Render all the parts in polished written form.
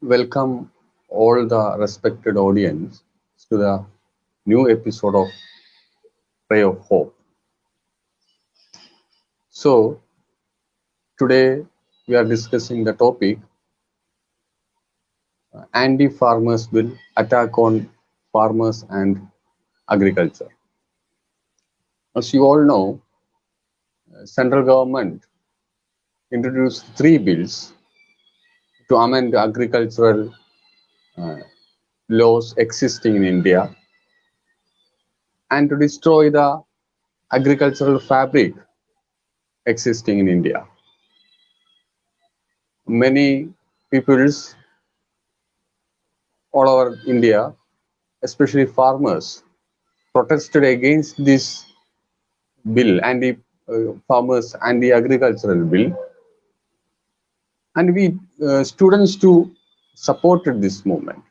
Welcome all the respected audience to the new episode of Ray of Hope. So, today we are discussing the topic Anti-Farmers Bill Attack on Farmers and Agriculture. As you all know, central government introduced three bills to amend agricultural uh, laws existing in India and to destroy the agricultural fabric existing in India. Many peoples all over India, especially farmers, protested against this bill, anti-farmers, anti-agricultural bill, and we students too supported this movement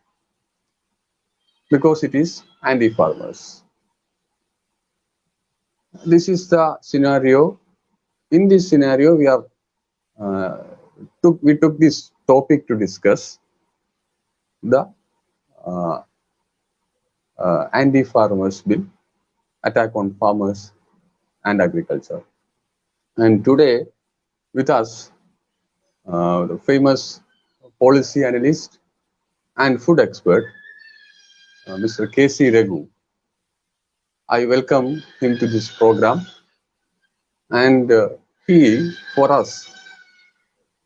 because it is anti-farmers. This is the scenario. In this scenario, uh, we took this topic to discuss the uh, anti-farmers bill, attack on farmers and agriculture. And today, with us, the famous policy analyst and food expert, Mr. K.C. Raghu. I welcome him to this program, and he, for us,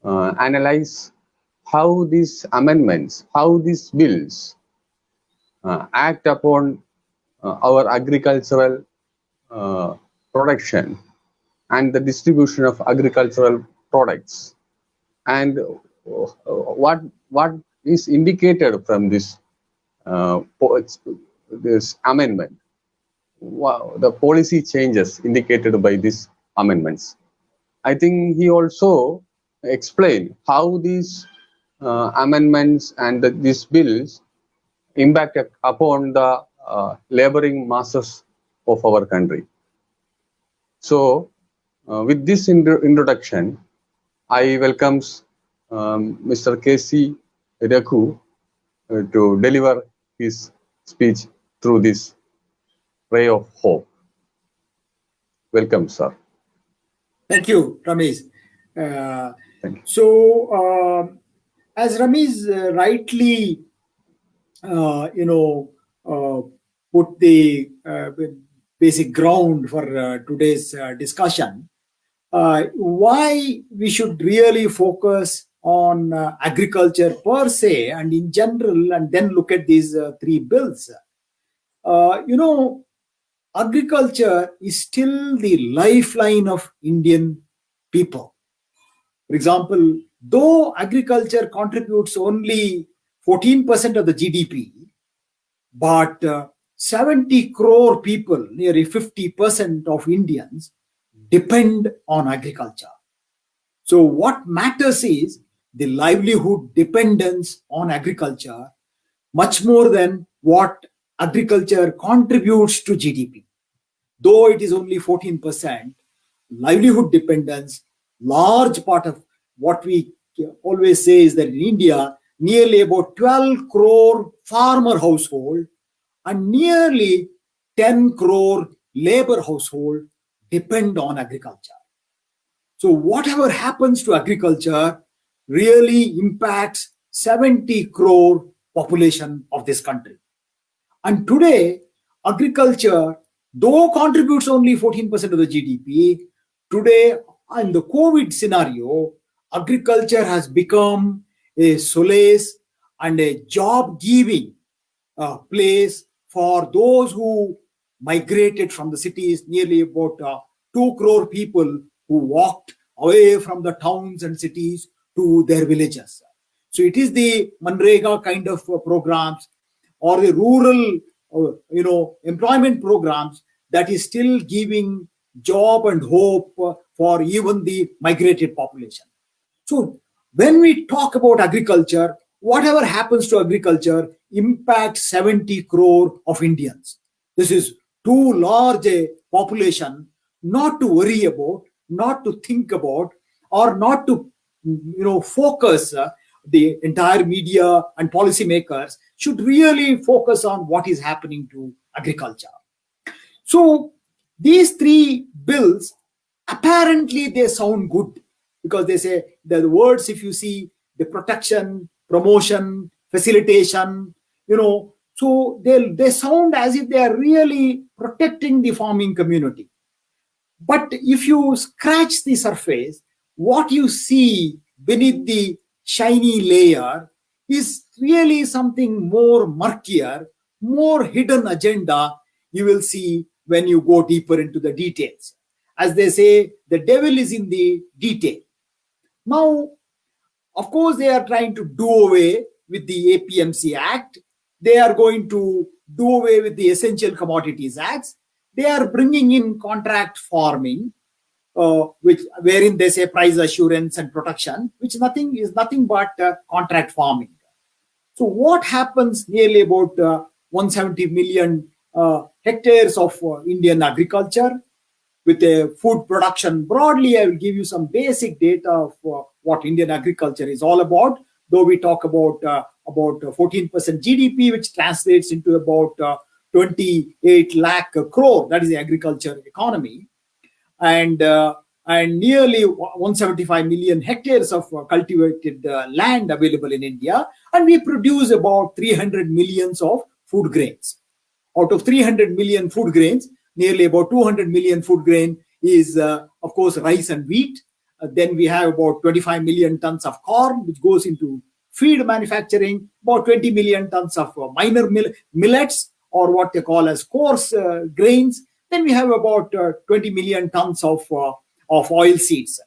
analyze how these amendments, how these bills act upon our agricultural production and the distribution of agricultural products, and what is indicated from this this amendment, the policy changes indicated by these amendments. I think he also explained how these amendments and these bills impact upon the laboring masses of our country. So, with this introduction, I welcomes Mr. K.C. Raghu to deliver his speech through this ray of hope. Welcome, sir. Thank you, Ramesh. Thank you. As Ramesh rightly, put the basic ground for today's discussion, why we should really focus on agriculture per se and in general, and then look at these three bills. Agriculture is still the lifeline of Indian people. For example, though agriculture contributes only 14% of the GDP, but 70 crore people, nearly 50% of Indians, depend on agriculture. So what matters is the livelihood dependence on agriculture much more than what agriculture contributes to GDP. Though it is only 14%, livelihood dependence, large part of what we always say is that in India, nearly about 12 crore farmer household and nearly 10 crore labor household depend on agriculture. So whatever happens to agriculture really impacts 70 crore population of this country. And today, agriculture, though contributes only 14% of the GDP, today in the COVID scenario, agriculture has become a solace and a job-giving place for those who migrated from the cities, nearly about 2 crore people who walked away from the towns and cities to their villages. So it is the Manrega kind of programs or the rural employment programs that is still giving job and hope for even the migrated population. So when we talk about agriculture, whatever happens to agriculture impacts 70 crore of Indians. This is too large a population not to worry about, not to think about, or not to focus the entire media and policymakers should really focus on what is happening to agriculture. So these three bills, apparently they sound good, because they say the words, if you see, the protection, promotion, facilitation, so they sound as if they are really protecting the farming community. But if you scratch the surface, what you see beneath the shiny layer is really something more murkier, more hidden agenda you will see when you go deeper into the details. As they say, the devil is in the detail. Now, of course, they are trying to do away with the APMC Act. They are going to do away with the Essential Commodities Acts. They are bringing in contract farming, wherein they say price assurance and protection, which is nothing but contract farming. So what happens nearly about 170 million hectares of Indian agriculture with a food production? Broadly, I will give you some basic data of what Indian agriculture is all about. Though we talk about 14% GDP, which translates into about 28 lakh crore. That is the agriculture economy, and nearly 175 million hectares of cultivated land available in India, and we produce about 300 millions of food grains. Out of 300 million food grains, nearly about 200 million food grain is, of course, rice and wheat. Then we have about 25 million tons of corn, which goes into feed manufacturing, about 20 million tons of minor millets, or what they call as coarse grains. Then we have about 20 million tons of oil seeds.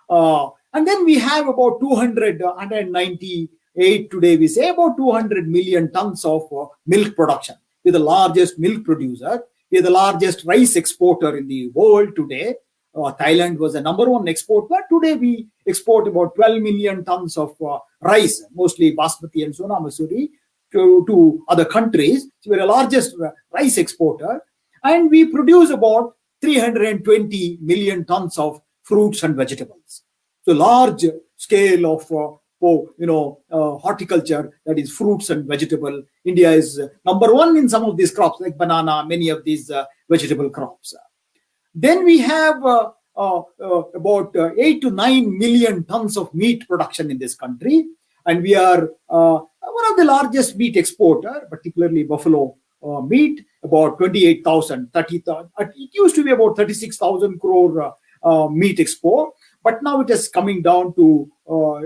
And then we have about 198 today, we say about 200 million tons of milk production. We're the largest milk producer. We're the largest rice exporter in the world today. Thailand was the number one exporter. Today we export about 12 million tons of rice, mostly basmati and Sona Masuri, to other countries. So we're the largest rice exporter. And we produce about 320 million tons of fruits and vegetables. So large scale of horticulture, that is fruits and vegetable. India is number one in some of these crops, like banana, many of these vegetable crops. Then we have about 8 to 9 million tons of meat production in this country. And we are one of the largest meat exporter, particularly buffalo meat, about 28,000, 30,000. It used to be about 36,000 crore meat export, but now it is coming down to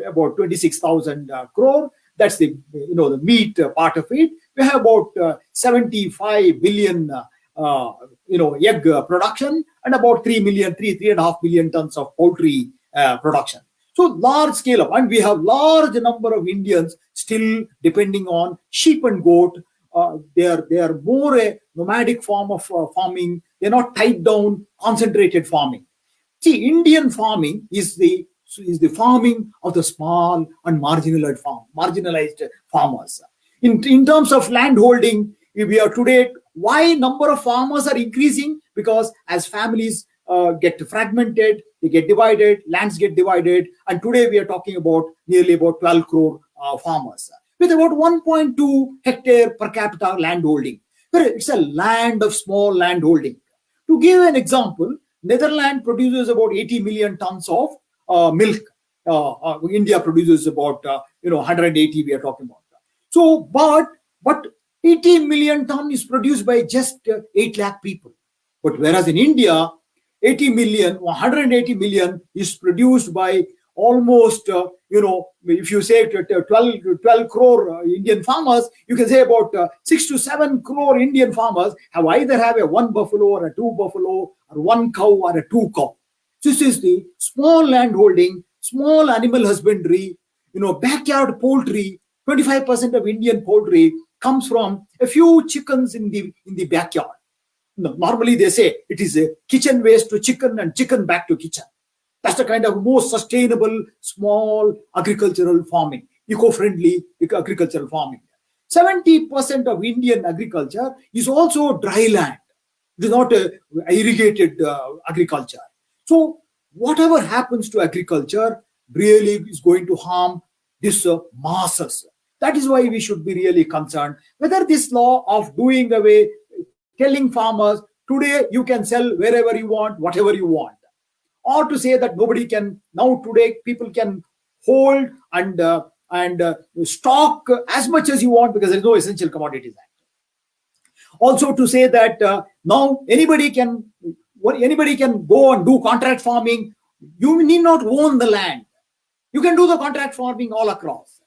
about 26,000 crore. That's the the meat part of it. We have about 75 billion egg production, and about 3.5 million tons of poultry production. So large scale up, and we have large number of Indians still depending on sheep and goat. They are more a nomadic form of farming. They're not tied down, concentrated farming. See, Indian farming is the farming of the small and marginalized farmers. In terms of land holding, we are today, why number of farmers are increasing? Because as families get fragmented, they get divided, lands get divided, and today we are talking about nearly about 12 crore farmers with about 1.2 hectare per capita land holding. It's a land of small land holding. To give an example, Netherlands produces about 80 million tons of milk. India produces about 180 we are talking about. So, but 80 million ton is produced by just 8 lakh people. But whereas in India, 180 million is produced by almost, if you say 12 crore Indian farmers, you can say about 6 to 7 crore Indian farmers either have a 1 buffalo or a 2 buffalo or 1 cow or a 2 cow. This is the small land holding, small animal husbandry, backyard poultry. 25% of Indian poultry comes from a few chickens in the backyard. Normally they say it is a kitchen waste to chicken and chicken back to kitchen. That's the kind of most sustainable small agricultural farming, eco-friendly agricultural farming. 70% of Indian agriculture is also dry land. It is not irrigated agriculture. So whatever happens to agriculture really is going to harm this masses. That is why we should be really concerned whether this law of doing away, telling farmers, today you can sell wherever you want, whatever you want, or to say that nobody can, now today people can hold and stock as much as you want because there is no Essential Commodities Act. Also to say that now anybody can go and do contract farming. You need not own the land. You can do the contract farming all across.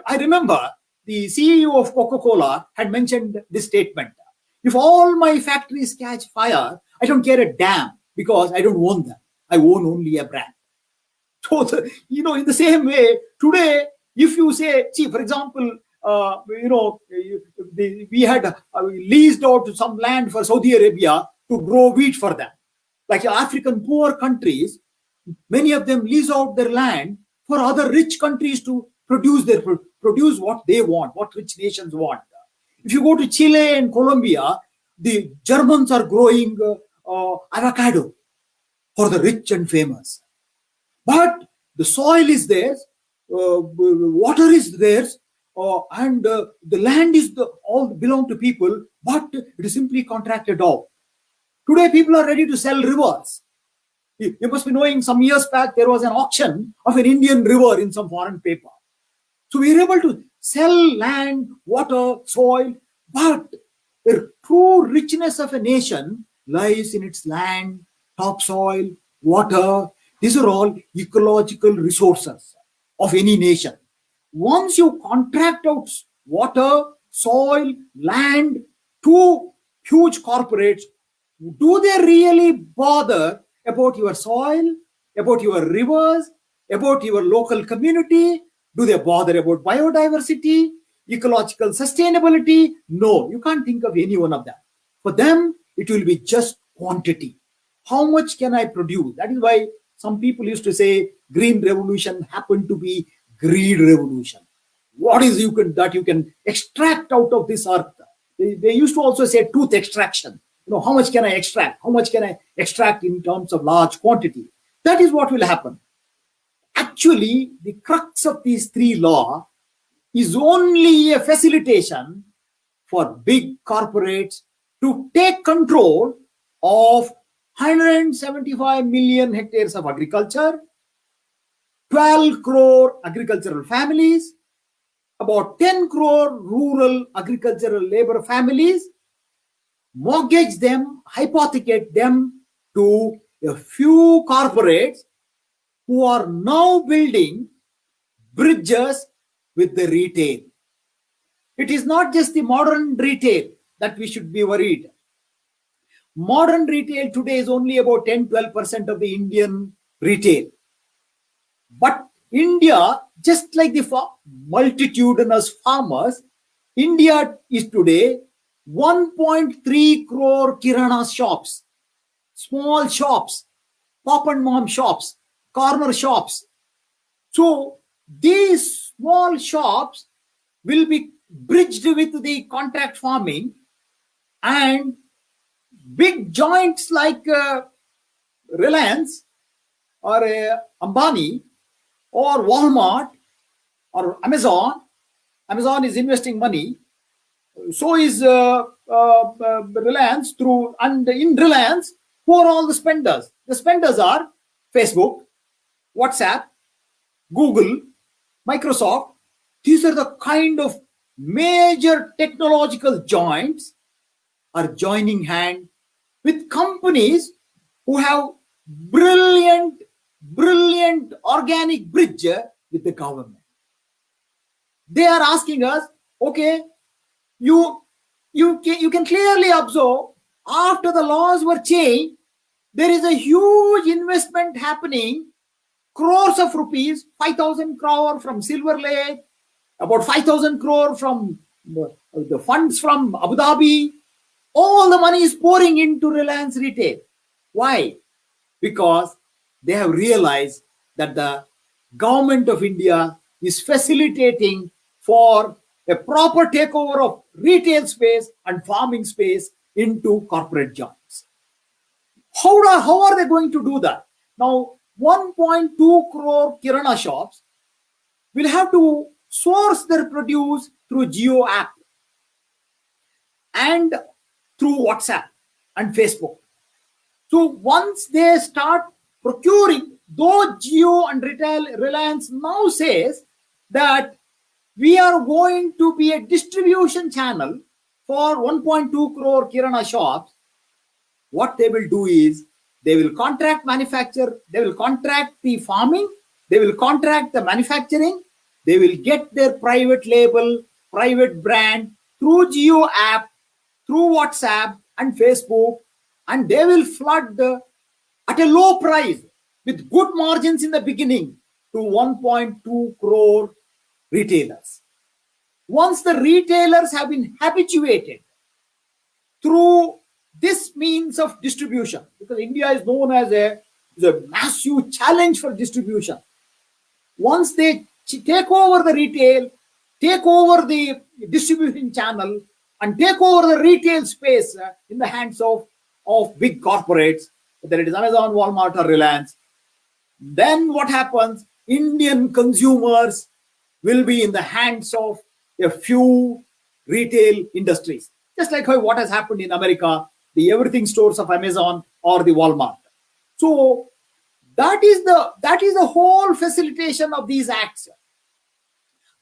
I remember the CEO of Coca-Cola had mentioned this statement: if all my factories catch fire, I don't care a damn because I don't own them. I own only a brand. So, in the same way, today, if you say, see, for example, we had leased out some land for Saudi Arabia to grow wheat for them. Like African poor countries, many of them lease out their land for other rich countries to produce what they want, what rich nations want. If you go to Chile and Colombia, the Germans are growing avocado for the rich and famous. But the soil is theirs, water is theirs, and the land is all belong to people, but it is simply contracted out. Today, people are ready to sell rivers. You must be knowing, some years back, there was an auction of an Indian river in some foreign paper. So we are able to sell land, water, soil, but the true richness of a nation lies in its land, topsoil, water. These are all ecological resources of any nation. Once you contract out water, soil, land to huge corporates, do they really bother about your soil, about your rivers, about your local community? Do they bother about biodiversity, ecological sustainability? No, you can't think of any one of them. For them, it will be just quantity. How much can I produce? That is why some people used to say green revolution happened to be greed revolution. What is that you can extract out of this earth? They used to also say tooth extraction. How much can I extract? How much can I extract in terms of large quantity? That is what will happen. Actually, the crux of these three laws is only a facilitation for big corporates to take control of 175 million hectares of agriculture, 12 crore agricultural families, about 10 crore rural agricultural labor families, mortgage them, hypothecate them to a few corporates who are now building bridges with the retail. It is not just the modern retail that we should be worried. Modern retail today is only about 10-12% of the Indian retail. But India, just like the multitudinous farmers, India is today 1.3 crore kirana shops, small shops, pop and mom shops, corner shops. So these small shops will be bridged with the contract farming, and big giants like Reliance or Ambani or Walmart or Amazon. Amazon is investing money. So is Reliance through, and in Reliance, who are all the spenders? The spenders are Facebook, WhatsApp, Google, Microsoft. These are the kind of major technological giants are joining hand with companies who have brilliant organic bridge with the government. They are asking us, okay, you can clearly observe after the laws were changed, there is a huge investment happening, crores of rupees, 5,000 crore from Silver Lake, about 5,000 crore from the funds from Abu Dhabi. All the money is pouring into Reliance Retail. Why? Because they have realized that the government of India is facilitating for a proper takeover of retail space and farming space into corporate giants. How are they going to do that? Now, 1.2 crore kirana shops, will have to source their produce through Jio app and through WhatsApp and Facebook. So once they start procuring, though Jio and Reliance now says that we are going to be a distribution channel for 1.2 crore Kirana shops, what they will do is they will contract manufacture, they will contract the farming, they will contract the manufacturing, they will get their private label, private brand through Jio app, through WhatsApp and Facebook, and they will flood at a low price with good margins in the beginning to 1.2 crore retailers. Once the retailers have been habituated through this means of distribution, because India is known as a massive challenge for distribution. Once they take over the retail, take over the distribution channel, and take over the retail space in the hands of big corporates, whether it is Amazon, Walmart, or Reliance, then what happens? Indian consumers will be in the hands of a few retail industries, just like what has happened in America, the everything stores of Amazon or the Walmart. So that is the whole facilitation of these acts.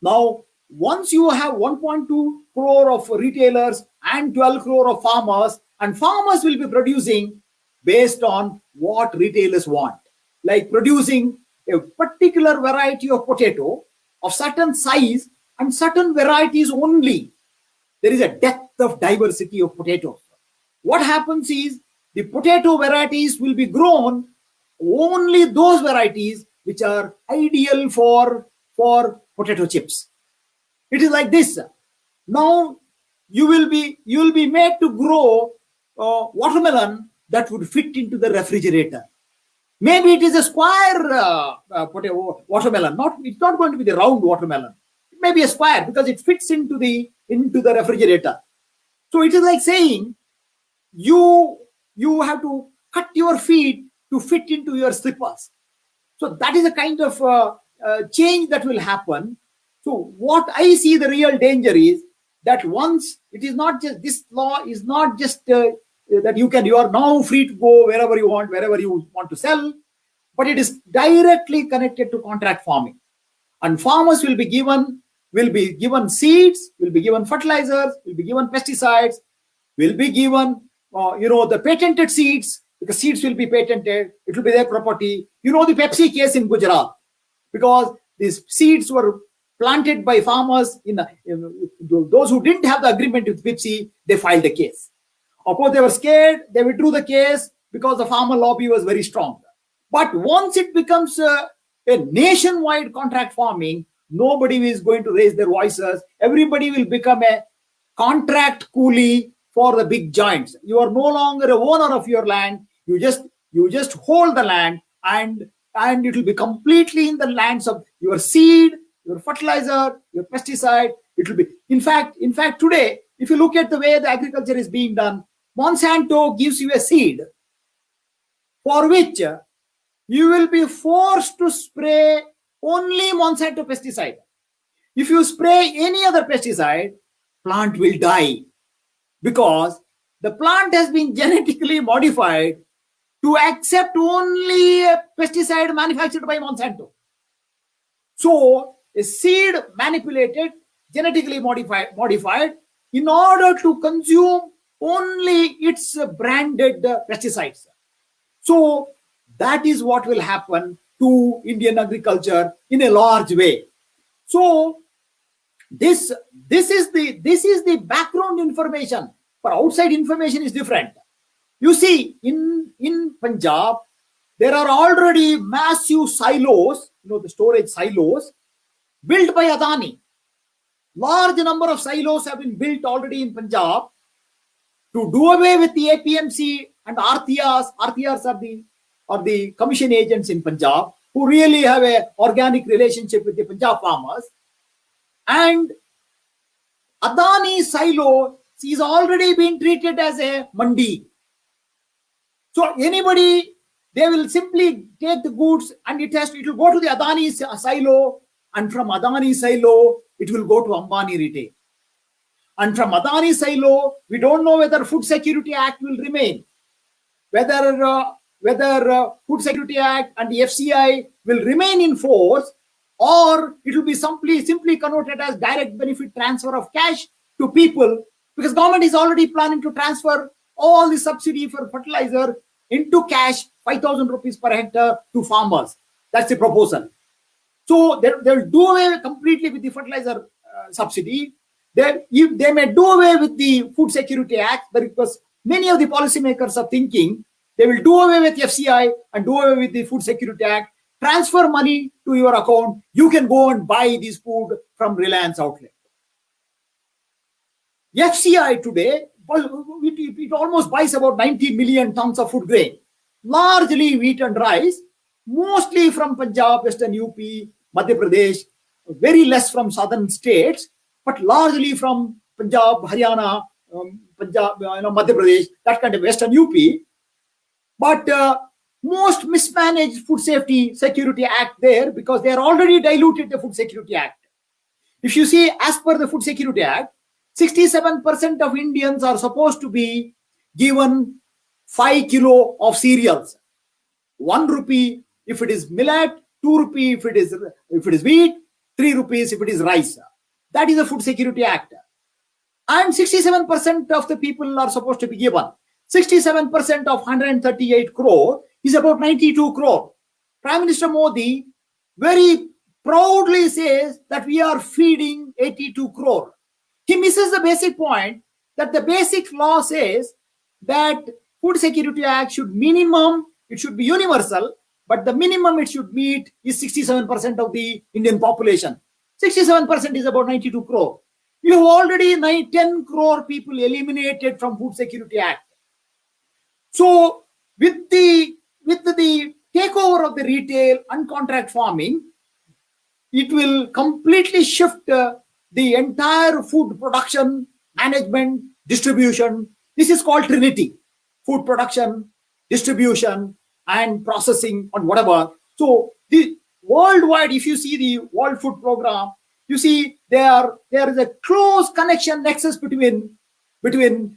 Now, once you have 1.2 crore of retailers and 12 crore of farmers, and farmers will be producing based on what retailers want, like producing a particular variety of potato of certain size and certain varieties only. There is a depth of diversity of potatoes. What happens is the potato varieties will be grown, only those varieties which are ideal for potato chips. It is like this. Now you will be made to grow watermelon that would fit into the refrigerator. Maybe it is a square watermelon. It's not going to be the round watermelon. It may be a square because it fits into the refrigerator. So it is like saying you have to cut your feet to fit into your slippers. So that is a kind of change that will happen. So what I see the real danger is that once it is not just, this law is not just that you are now free to go wherever you want to sell, but it is directly connected to contract farming. And farmers will be given seeds, will be given fertilizers, will be given pesticides, will be given the patented seeds, because seeds will be patented, it will be their property. The Pepsi case in Gujarat, because these seeds were planted by farmers those who didn't have the agreement with Pepsi, they filed a case. Of course, they were scared, they withdrew the case because the farmer lobby was very strong. But once it becomes a nationwide contract farming, nobody is going to raise their voices. Everybody will become a contract coolie for the big giants. You are no longer a owner of your land. You just hold the land, and it will be completely in the lands of your seed, your fertilizer, your pesticide. It will be, in fact, today, if you look at the way the agriculture is being done, Monsanto gives you a seed for which you will be forced to spray only Monsanto pesticide. If you spray any other pesticide, plant will die, because the plant has been genetically modified to accept only a pesticide manufactured by Monsanto. So a seed manipulated, genetically modified in order to consume only its branded pesticides. So that is what will happen to Indian agriculture in a large way. So this is the background information. For outside information is different. You see, in Punjab, there are already massive silos, the storage silos, built by Adani. Large number of silos have been built already in Punjab to do away with the APMC and RTRs. RTRs are the commission agents in Punjab who really have an organic relationship with the Punjab farmers. And Adani silo is already been treated as a mandi. So anybody, they will simply take the goods and it will go to the Adani silo, and from Adani silo, it will go to Ambani retail. And from Adani silo, we don't know whether Food Security Act will remain, whether Food Security Act and the FCI will remain in force, or it will be simply connoted as direct benefit transfer of cash to people, because government is already planning to transfer all the subsidy for fertilizer into cash, 5,000 rupees per hectare to farmers. That's the proposal. So they'll do away completely with the fertilizer subsidy. They may do away with the Food Security Act, but because many of the policymakers are thinking they will do away with the FCI and do away with the Food Security Act, transfer money to your account, you can go and buy this food from Reliance outlet. FCI today, it almost buys about 90 million tons of food grain, largely wheat and rice, mostly from Punjab, Western UP, Madhya Pradesh, very less from southern states, but largely from Punjab, Haryana, Madhya Pradesh, that kind of Western UP. But most mismanaged Food Safety Security Act there, because they are already diluted the Food Security Act. If you see, as per the Food Security Act, 67% of Indians are supposed to be given 5 kilo of cereals. 1 rupee if it is millet, 2 rupee if it is wheat, 3 rupees if it is rice. That is the Food Security Act. And 67% of the people are supposed to be given. 67% of 138 crore is about 92 crore. Prime Minister Modi very proudly says that we are feeding 82 crore. He misses the basic point that the basic law says that Food Security Act should minimum, it should be universal, but the minimum it should meet is 67% of the Indian population. 67% is about 92 crore. You have already 10 crore people eliminated from Food Security Act. So with the takeover of the retail and contract farming, it will completely shift the entire food production, management, distribution. This is called Trinity: food production, distribution, and processing, and whatever. So the worldwide, if you see the World Food Program, you see there is a close connection, nexus between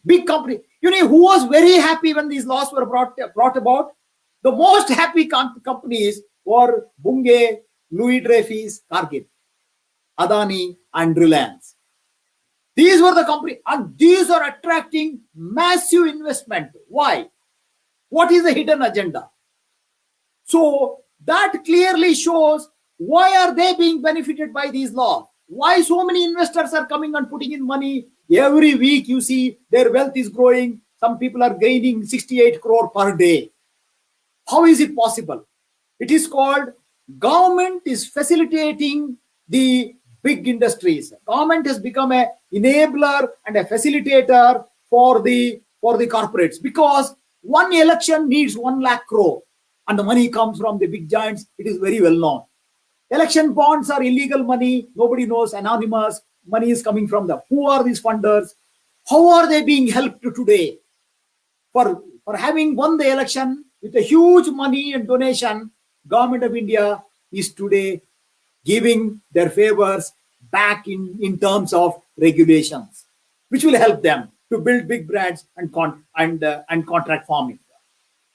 big companies. You know who was very happy when these laws were brought about? The most happy companies were Bunge, Louis Dreyfus, Cargill, Adani, and Reliance. These were the companies, and these are attracting massive investment. Why? What is the hidden agenda? So that clearly shows why are they being benefited by these laws? Why so many investors are coming and putting in money? Every week you see their wealth is growing. Some people are gaining 68 crore per day. How is it possible? It is called government is facilitating the big industries. Government has become an enabler and a facilitator for the corporates, because one election needs 1 lakh crore and the money comes from the big giants. It is very well known. Election bonds are illegal money. Nobody knows, anonymous. Money is coming from them. Who are these funders? How are they being helped today? For having won the election with a huge money and donation, Government of India is today giving their favors back in terms of regulations, which will help them to build big brands and contract farming.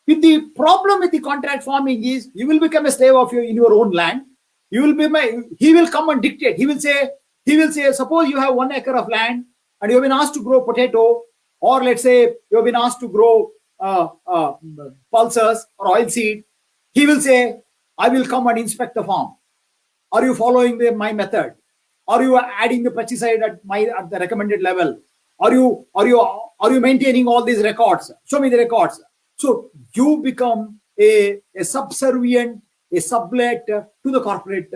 With the problem with the contract farming is you will become a slave of in your own land. He will come and dictate. He will say, suppose you have 1 acre of land and you have been asked to grow potato, or let's say you have been asked to grow pulses or oilseed. He will say, I will come and inspect the farm. Are you following my method? Are you adding the pesticide at the recommended level? Are you maintaining all these records? Show me the records. So you become a subservient, a sublet to the corporate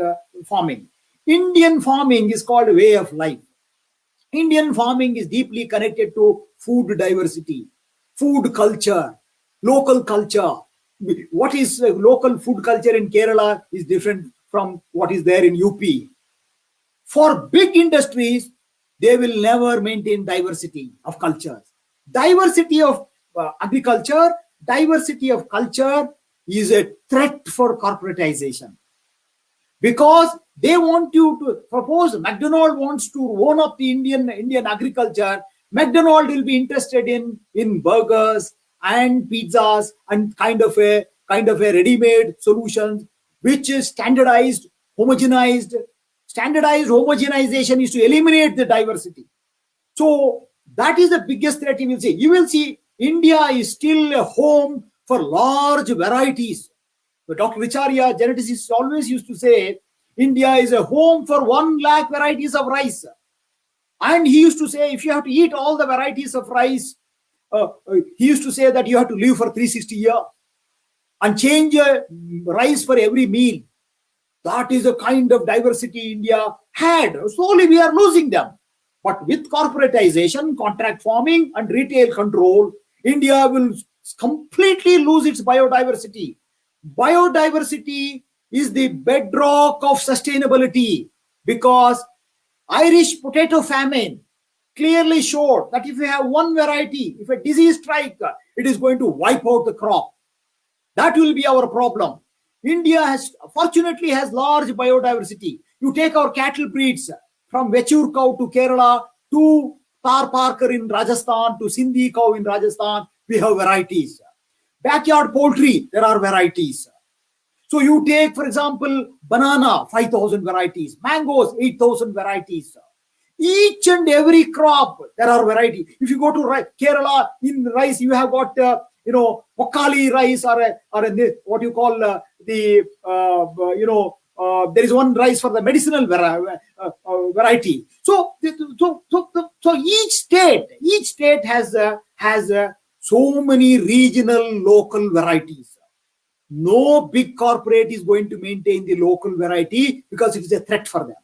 farming. Indian farming is called a way of life. Indian farming is deeply connected to food diversity, food culture, local culture. What is local food culture in Kerala is different from what is there in UP. For big industries, they will never maintain diversity of cultures. Diversity of agriculture, diversity of culture is a threat for corporatization. because they want you to propose. McDonald wants to own up the Indian agriculture. McDonald will be interested in burgers and pizzas and kind of a ready-made solutions, which is standardized, homogenized. Standardized homogenization is to eliminate the diversity. So that is the biggest threat you will see. You will see India is still a home for large varieties. But Dr. Richarya, geneticist, always used to say, India is a home for 1 lakh varieties of rice. And he used to say, if you have to eat all the varieties of rice, he used to say that you have to live for 360 years and change rice for every meal. That is the kind of diversity India had. Slowly we are losing them. But with corporatization, contract farming, and retail control, India will completely lose its biodiversity. Biodiversity is the bedrock of sustainability, because Irish potato famine clearly showed that if you have one variety, if a disease strikes, it is going to wipe out the crop. That will be our problem. India fortunately has large biodiversity. You take our cattle breeds from Vechur cow to Kerala to Tar Parker in Rajasthan to Sindhi cow in Rajasthan, we have varieties. Backyard poultry, there are varieties. So you take, for example, banana, 5,000 varieties, mangoes, 8,000 varieties. Each and every crop, there are varieties. If you go to Kerala, in rice, you have got, Pokali rice or what you call there is one rice for the medicinal variety. So each state has so many regional local varieties. No big corporate is going to maintain the local variety because it is a threat for them.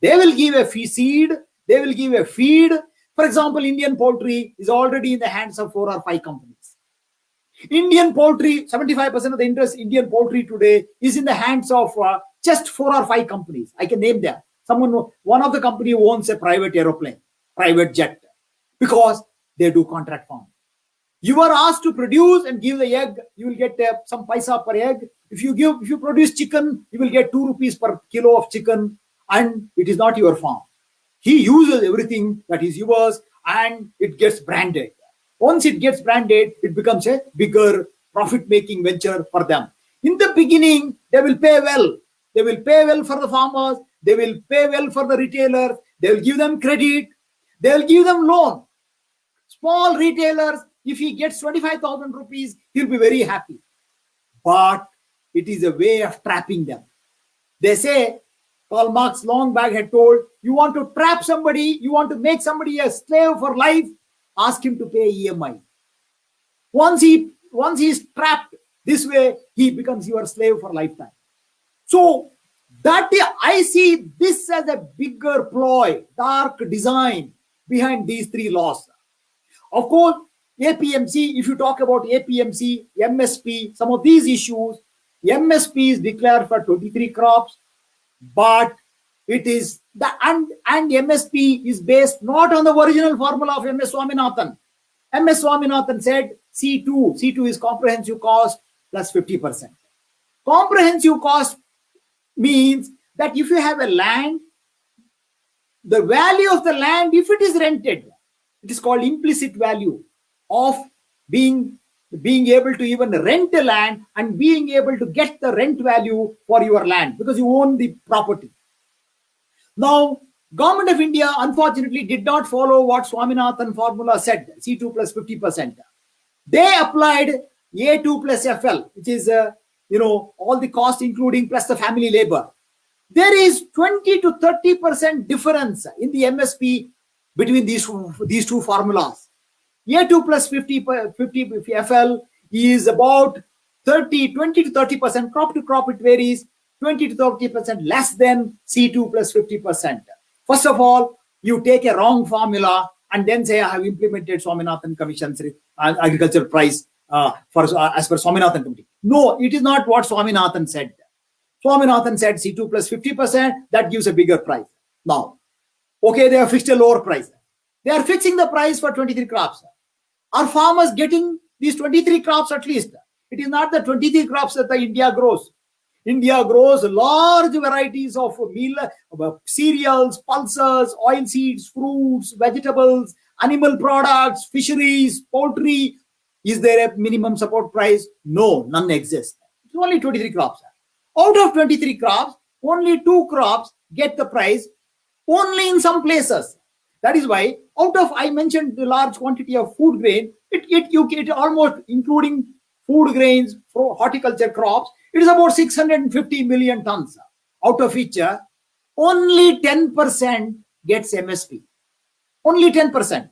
They will give a seed, they will give a feed. For example, Indian poultry is already in the hands of 4 or 5 companies. Indian poultry, 75% of the interest Indian poultry today is in the hands of just 4 or 5 companies. I can name them. One of the company owns a private aeroplane, private jet, because they do contract farming. You are asked to produce and give the egg, you will get some paisa per egg. If you produce chicken, you will get 2 rupees per kilo of chicken, and it is not your farm. He uses everything that is yours, and it gets branded. Once it gets branded, it becomes a bigger profit-making venture for them. In the beginning, they will pay well. They will pay well for the farmers. They will pay well for the retailers. They will give them credit. They will give them loan. Small retailers, if he gets 25,000 rupees, he'll be very happy. But it is a way of trapping them. They say, Karl Marx long back had told, you want to trap somebody, you want to make somebody a slave for life, ask him to pay EMI. Once he is trapped this way, he becomes your slave for lifetime. So that I see this as a bigger ploy, dark design behind these 3 laws. Of course, APMC, if you talk about APMC, MSP, some of these issues, MSP is declared for 23 crops, but it is and MSP is based not on the original formula of MS Swaminathan. MS Swaminathan said C2 is comprehensive cost plus 50%. Comprehensive cost means that if you have a land, the value of the land, if it is rented, it is called implicit value of being able to even rent a land and being able to get the rent value for your land because you own the property. Now, Government of India unfortunately did not follow what Swaminathan formula said, C2 plus 50%. They applied A2 plus FL, which is all the cost including plus the family labor. There is 20 to 30% difference in the MSP between these two formulas. A2 plus 50 FL is about 20 to 30%. Crop to crop, it varies 20 to 30% less than C2 plus 50%. First of all, you take a wrong formula and then say, I have implemented Swaminathan Commission's agricultural price as per Swaminathan Committee. No, it is not what Swaminathan said. Swaminathan said C2 plus 50%, that gives a bigger price. Now, okay, they have fixed a lower price. They are fixing the price for 23 crops. Are farmers getting these 23 crops at least? It is not the 23 crops that the India grows. India grows large varieties of meal, cereals, pulses, oil seeds, fruits, vegetables, animal products, fisheries, poultry. Is there a minimum support price? No, none exists. It's only 23 crops. Out of 23 crops, only 2 crops get the price, only in some places. That is why, out of, I mentioned the large quantity of food grain, it almost, including food grains, horticulture crops, it is about 650 million tons, out of which only 10% gets MSP. Only 10%.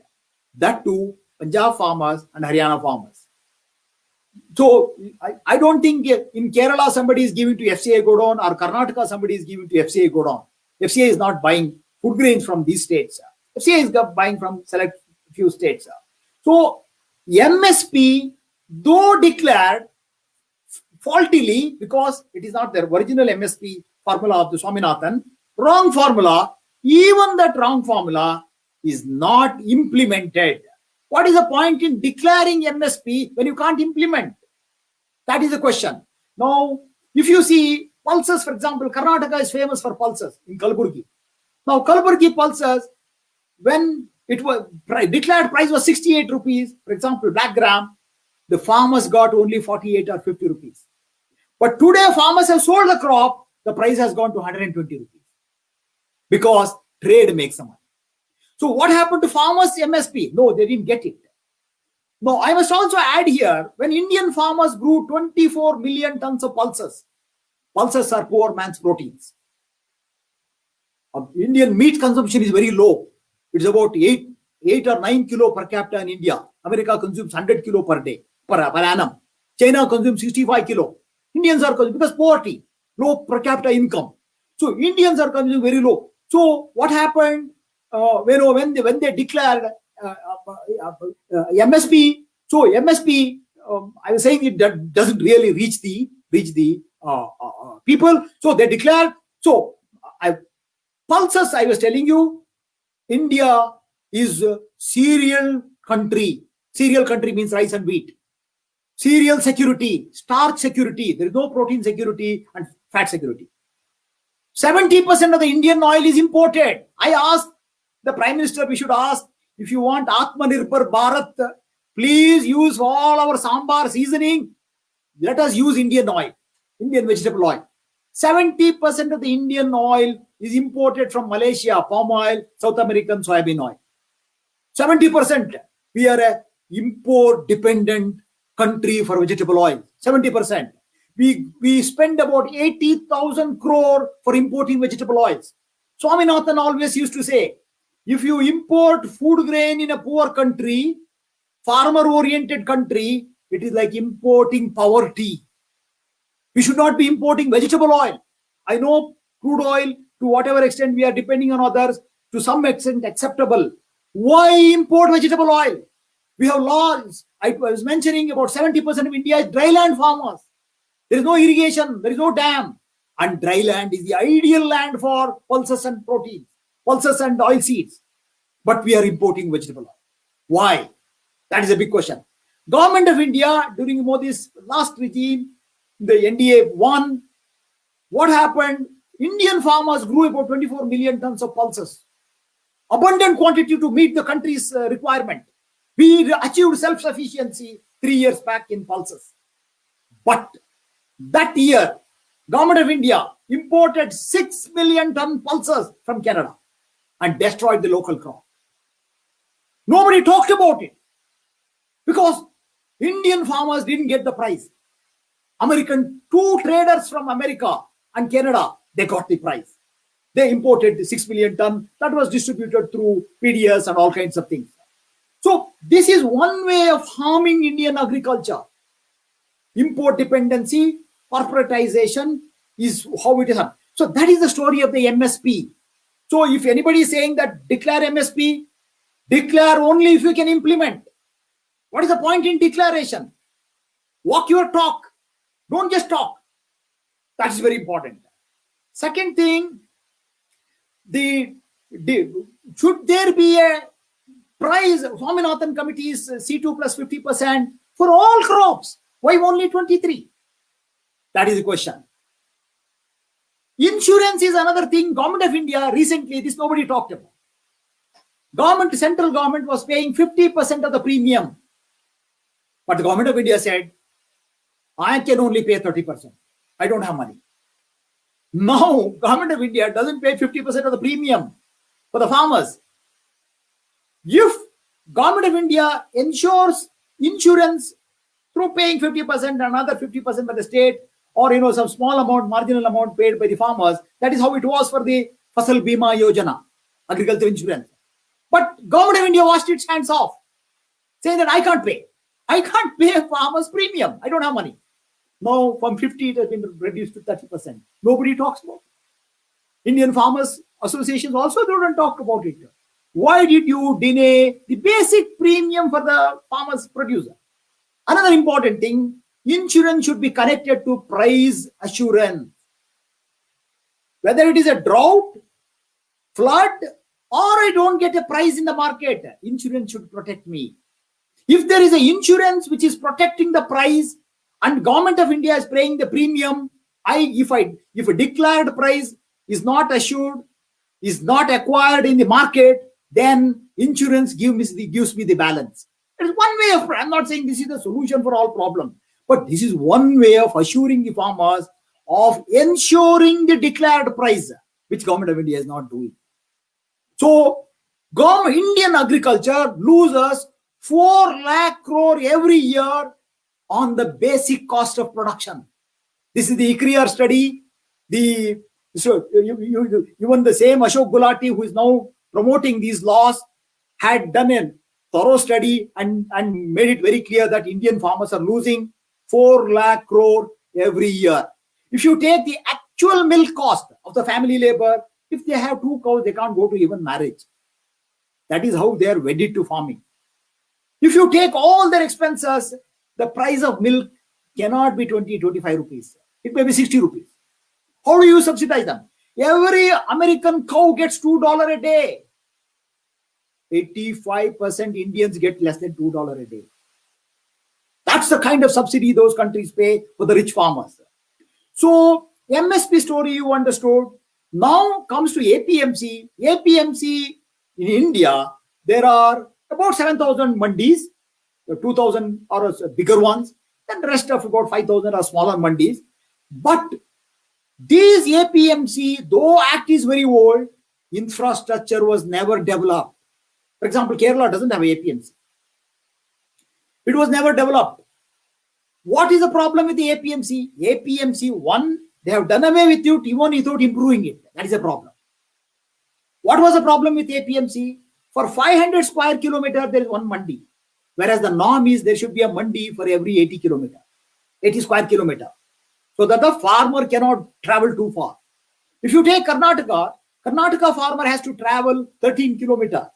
That too, Punjab farmers and Haryana farmers. So I don't think in Kerala somebody is giving to FCI Godown, or Karnataka somebody is giving to FCI Godown. FCI is not buying food grains from these states. FCI is buying from select few states. So MSP, though declared faultily, because it is not their original MSP formula of the Swaminathan, wrong formula, even that wrong formula is not implemented. What is the point in declaring MSP when you can't implement? That is the question. Now, if you see pulses, for example, Karnataka is famous for pulses in Kalaburgi. Now, Kalaburgi pulses, when it was declared price was 68 rupees, for example, black gram, the farmers got only 48 or 50 rupees. But today, farmers have sold the crop, the price has gone to 120 rupees because trade makes some money. So what happened to farmers' MSP? No, they didn't get it. Now, I must also add here, when Indian farmers grew 24 million tons of pulses, pulses are poor man's proteins. Indian meat consumption is very low. It's about 8 or 9 kilo per capita in India. America consumes 100 kilo per day, per annum. China consumes 65 kilo. Indians are consuming, because poverty, low per capita income. So Indians are consuming very low. So what happened when they declared MSP? So MSP, I was saying it doesn't really reach the people. So they declared. So pulses, I was telling you, India is a cereal country. Cereal country means rice and wheat. Cereal security, starch security, there is no protein security and fat security. 70% of the Indian oil is imported. I asked the Prime Minister, we should ask, if you want Atmanirbhar Bharat, please use all our sambar seasoning. Let us use Indian oil, Indian vegetable oil. 70% of the Indian oil is imported from Malaysia, palm oil, South American soybean oil. 70%. We are an import-dependent country for vegetable oil. 70%. We spend about 80,000 crore for importing vegetable oils. Swaminathan always used to say, if you import food grain in a poor country, farmer-oriented country, it is like importing poverty. We should not be importing vegetable oil. I know crude oil, to whatever extent we are depending on others, to some extent acceptable. Why import vegetable oil? We have laws. I was mentioning about 70% of India is dryland farmers. There is no irrigation, there is no dam. And dry land is the ideal land for pulses and proteins, pulses and oil seeds. But we are importing vegetable oil. Why? That is a big question. Government of India, during Modi's last regime, the NDA won. What happened? Indian farmers grew about 24 million tons of pulses. Abundant quantity to meet the country's requirement. We achieved self-sufficiency 3 years back in pulses. But that year, Government of India imported 6 million ton pulses from Canada and destroyed the local crop. Nobody talked about it because Indian farmers didn't get the price. Two traders from America and Canada, they got the price. They imported the 6 million ton that was distributed through PDS and all kinds of things. So this is one way of harming Indian agriculture. Import dependency, corporatization is how it is. So that is the story of the MSP. So if anybody is saying that declare MSP, declare only if you can implement. What is the point in declaration? Walk your talk. Don't just talk. That is very important. Second thing, should there be a price? Swaminathan committee's C2 plus 50% for all crops. Why only 23? That is the question. Insurance is another thing. Government of India recently, this nobody talked about. Central government was paying 50% of the premium. But the government of India said, I can only pay 30%. I don't have money. Now, government of India doesn't pay 50% of the premium for the farmers. If government of India ensures insurance through paying 50% and another 50% by the state, or some small amount, marginal amount paid by the farmers, that is how it was for the Fasal Bima Yojana, agriculture insurance. But government of India washed its hands off, saying that I can't pay a farmer's premium. I don't have money. Now from 50 it has been reduced to 30%. Nobody talks about it. Indian Farmers Associations also don't talk about it. Why did you deny the basic premium for the farmer's producer? Another important thing, insurance should be connected to price assurance. Whether it is a drought, flood, or I don't get a price in the market, insurance should protect me. If there is an insurance which is protecting the price and government of India is paying the premium, if a declared price is not assured, is not acquired in the market, then insurance gives me the balance. It is one way of, I'm not saying this is the solution for all problems, but this is one way of assuring the farmers of ensuring the declared price, which government of India is not doing. So, Indian agriculture loses 4 lakh crore every year on the basic cost of production. This is the ICRIER study. Even the same Ashok Gulati, who is now promoting these laws, had done a thorough study and made it very clear that Indian farmers are losing 4 lakh crore every year. If you take the actual milk cost of the family labor, if they have 2 cows, they can't go to even marriage. That is how they are wedded to farming. If you take all their expenses, the price of milk cannot be 20-25 rupees. It may be 60 rupees. How do you subsidize them? Every American cow gets $2 a day. 85% Indians get less than $2 a day. That's the kind of subsidy those countries pay for the rich farmers. So, MSP story you understood. Now comes to APMC. APMC in India, there are about 7,000 mandis, 2,000 are bigger ones, and the rest of about 5,000 are smaller mandis. But these APMC, though Act is very old, infrastructure was never developed. For example, Kerala doesn't have APMC. It was never developed. What is the problem with the APMC? APMC, one, they have done away with it even without improving it. That is a problem. What was the problem with APMC? For 500 square kilometer, there is one mandi. Whereas the norm is there should be a mandi for every 80 square kilometer. So that the farmer cannot travel too far. If you take Karnataka farmer has to travel 13 kilometers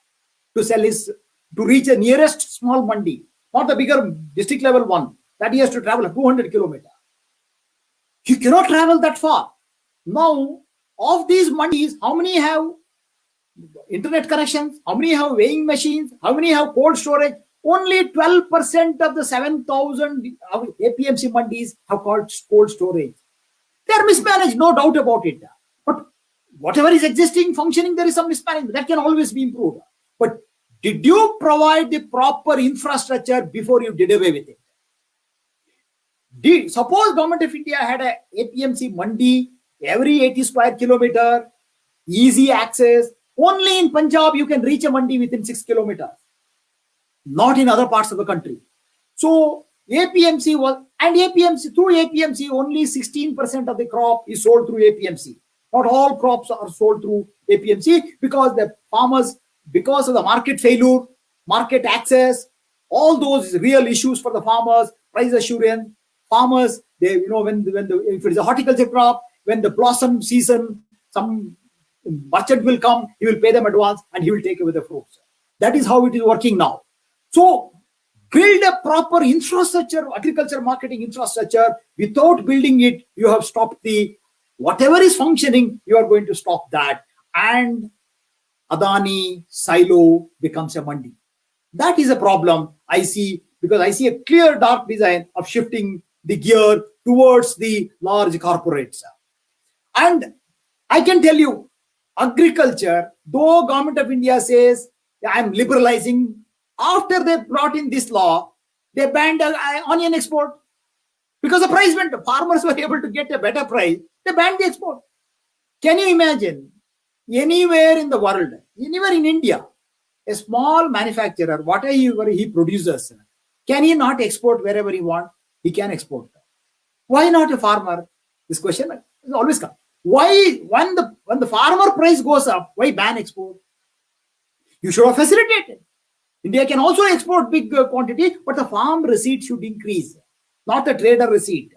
to reach the nearest small mandi, not the bigger district level one, that he has to travel 200 kilometers. He cannot travel that far. Now, of these mandis, how many have internet connections? How many have weighing machines? How many have cold storage? Only 12% of the 7,000 APMC mandis have cold storage. They are mismanaged, no doubt about it. But whatever is existing, functioning, there is some mismanagement. That can always be improved. But did you provide the proper infrastructure before you did away with it? Suppose Government of India had a APMC mandi every 80 square kilometer, easy access. Only in Punjab you can reach a mandi within 6 kilometers. Not in other parts of the country. So APMC was, and APMC, through APMC, only 16% of the crop is sold through APMC. Not all crops are sold through APMC because the farmers, because of the market failure, market access, all those real issues for the farmers, price assurance, farmers, they, if it is a horticulture crop, when the blossom season, some merchant will come, he will pay them advance and he will take away the fruits. That is how it is working now. So, build a proper infrastructure, agriculture marketing infrastructure. Without building it, you have stopped whatever is functioning, you are going to stop that. And Adani silo becomes a mandi. That is a problem I see, because I see a clear dark design of shifting the gear towards the large corporates. And I can tell you, agriculture, though Government of India says I'm liberalizing, after they brought in this law, they banned onion export because the price went. Farmers were able to get a better price. They banned the export. Can you imagine anywhere in the world, anywhere in India, a small manufacturer, whatever he produces, can he not export wherever he wants? He can export. Why not a farmer? This question is always come. Why, when the farmer price goes up, why ban export? You should have facilitated. India can also export big quantity, but the farm receipt should increase, not the trader receipt.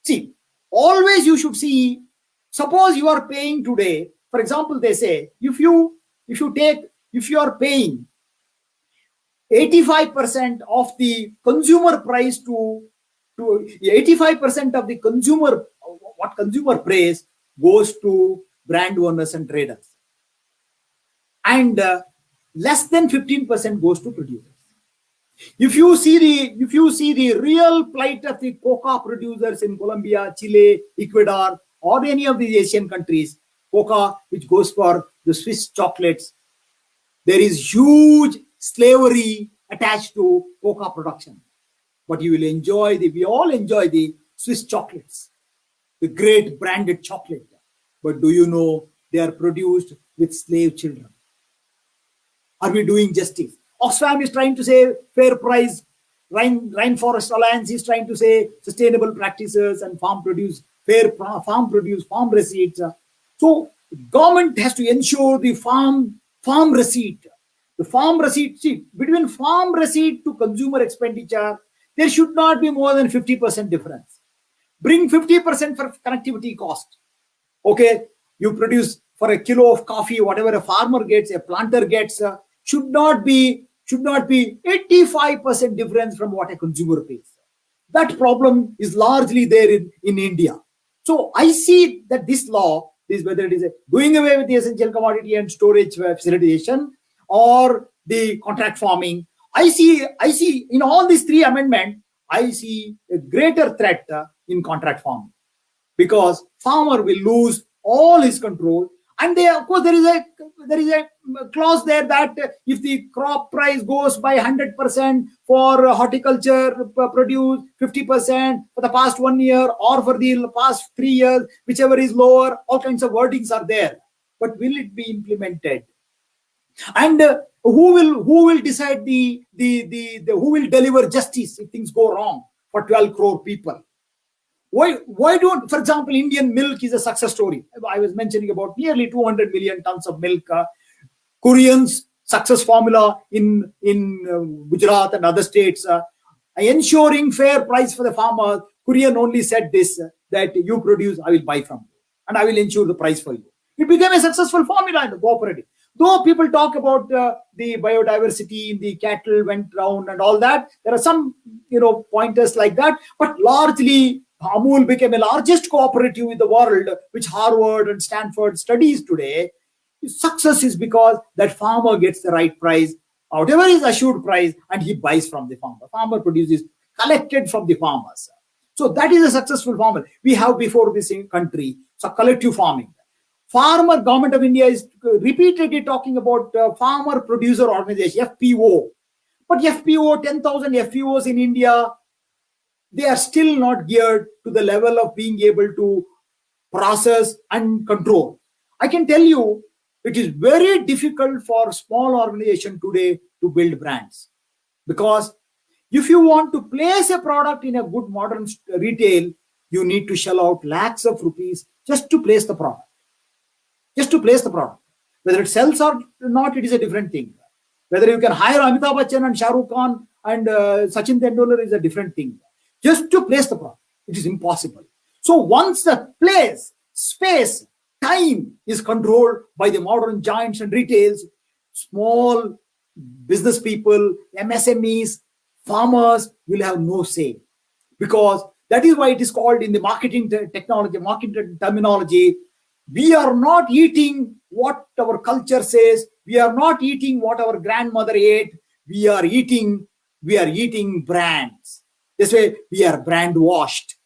See, always you should see, suppose you are paying today, for example, they say, if you are paying 85% of the consumer price to 85% of the consumer, what consumer price goes to brand owners and traders, and less than 15% goes to producers. If you see the real plight of the cocoa producers in Colombia, Chile, Ecuador, or any of the Asian countries, cocoa which goes for the Swiss chocolates, there is huge slavery attached to cocoa production. But you will enjoy we all enjoy the Swiss chocolates, the great branded chocolate. But do you know they are produced with slave children? Are we doing justice? Oxfam is trying to say fair price. Rainforest Alliance is trying to say sustainable practices and farm produce, farm receipts. So government has to ensure the farm receipt. The farm receipt, see, between farm receipt to consumer expenditure, there should not be more than 50% difference. Bring 50% for connectivity cost. Okay, you produce for a kilo of coffee, whatever a farmer gets, a planter gets, should not be 85% difference from what a consumer pays. That problem is largely there in India. So I see that this law is, whether it is doing away with the essential commodity and storage facilitation or the contract farming, I see in all these three amendments, I see a greater threat in contract farming, because farmer will lose all his control. And of course, there is a clause there that if the crop price goes by 100% for horticulture produce, 50% for the past 1 year, or for the past 3 years, whichever is lower, all kinds of wordings are there. But will it be implemented? And who will decide who will deliver justice if things go wrong for 12 crore people? Why don't, for example, Indian milk is a success story. I was mentioning about nearly 200 million tons of milk. Koreans' success formula in Gujarat and other states, ensuring fair price for the farmers. Korean only said this, that you produce, I will buy from you, and I will ensure the price for you. It became a successful formula in the cooperative. Though people talk about the biodiversity in the cattle went down and all that, there are some pointers like that, but largely Amul became the largest cooperative in the world, which Harvard and Stanford studies today. Success is because that farmer gets the right price, whatever is assured price, and he buys from the farmer. Farmer produces collected from the farmers. So that is a successful farmer. We have before this in country, so collective farming. Farmer, Government of India is repeatedly talking about farmer producer organization, FPO. But FPO, 10,000 FPOs in India, they are still not geared to the level of being able to process and control. I can tell you, it is very difficult for small organization today to build brands, because if you want to place a product in a good modern retail, you need to shell out lakhs of rupees just to place the product. Just to place the product. Whether it sells or not, it is a different thing. Whether you can hire Amitabh Bachchan and Shah Rukh Khan and Sachin Tendulkar is a different thing. Just to place the product, it is impossible. So once the place, space, time is controlled by the modern giants and retails, small business people, MSMEs, farmers will have no say. Because that is why it is called in the marketing technology, marketing terminology, we are not eating what our culture says. We are not eating what our grandmother ate. We are eating brands. This way, we are brand washed,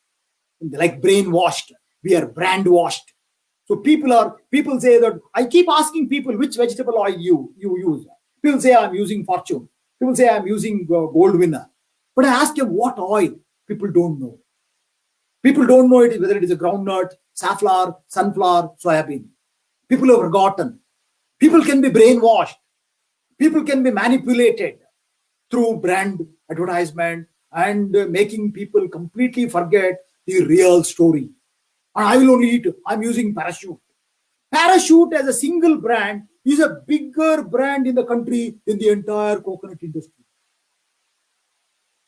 like brainwashed. We are brand washed. So people say that I keep asking people which vegetable oil you use. People say I'm using Fortune. People say I'm using Gold Winner. But I ask them what oil. People don't know. People don't know whether it is a groundnut, safflower, sunflower, soybean. People have forgotten. People can be brainwashed. People can be manipulated through brand advertisement and making people completely forget the real story. And I will only eat, I'm using Parachute. Parachute as a single brand is a bigger brand in the country than the entire coconut industry.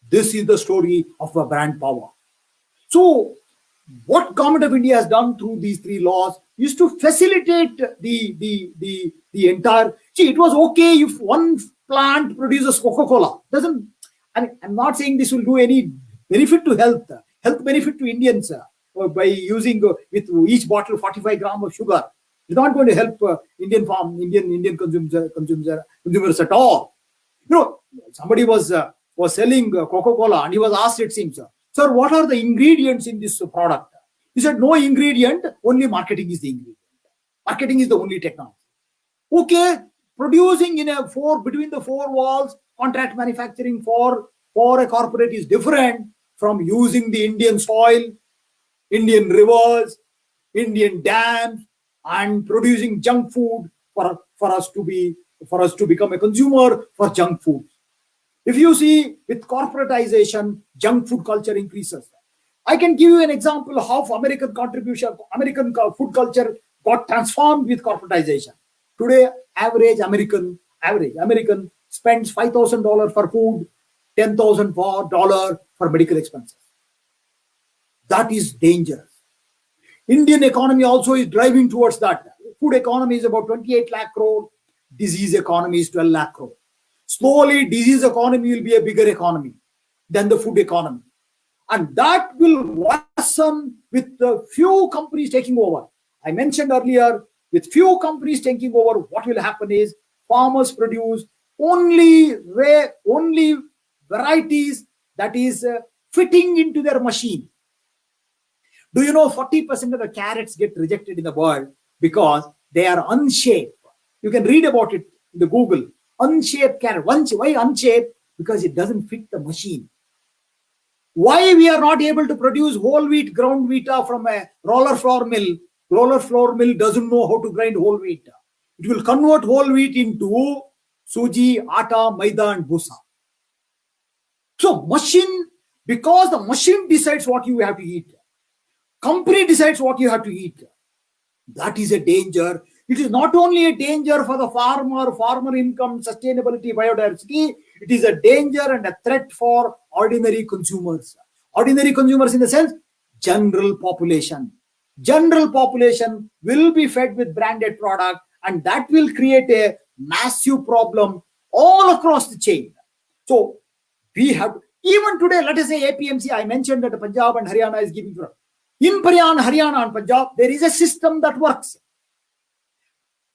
This is the story of a brand power. So what Government of India has done through these 3 laws is to facilitate the entire. See, it was okay if one plant produces Coca-Cola. I'm not saying this will do any benefit to health benefit to Indians by using with each bottle 45 grams of sugar. It's not going to help Indian consumers at all. Somebody was selling Coca-Cola and he was asked, it seems, sir, what are the ingredients in this product? He said, no ingredient, only marketing is the ingredient. Marketing is the only technology. Okay, producing between the 4 walls, contract manufacturing for a corporate is different from using the Indian soil, Indian rivers, Indian dams, and producing junk food for us to become a consumer for junk food. If you see with corporatization, junk food culture increases. I can give you an example of how American food culture got transformed with corporatization. Today, average American spends $5,000 for food, $10,000 for medical expenses. That is dangerous. Indian economy also is driving towards that. Food economy is about 28 lakh crore. Disease economy is 12 lakh crore. Slowly, disease economy will be a bigger economy than the food economy. And that will worsen with the few companies taking over. I mentioned earlier, with few companies taking over, what will happen is farmers produce only varieties that is fitting into their machine. Do you know 40% of the carrots get rejected in the world because they are unshaped? You can read about it in the Google. Unshaped carrot. Why unshaped? Because it doesn't fit the machine. Why we are not able to produce whole wheat, ground wheat from a roller flour mill? Roller flour mill doesn't know how to grind whole wheat. It will convert whole wheat into suji, atta, maida, and busa. So machine, because the machine decides what you have to eat. Company decides what you have to eat. That is a danger. It is not only a danger for the farmer income, sustainability, biodiversity. It is a danger and a threat for ordinary consumers. Ordinary consumers in the sense, general population. General population will be fed with branded product, and that will create a massive problem all across the chain. So we have, even today, let us say APMC, I mentioned that Punjab and Haryana is giving product. In Haryana and Punjab, there is a system that works.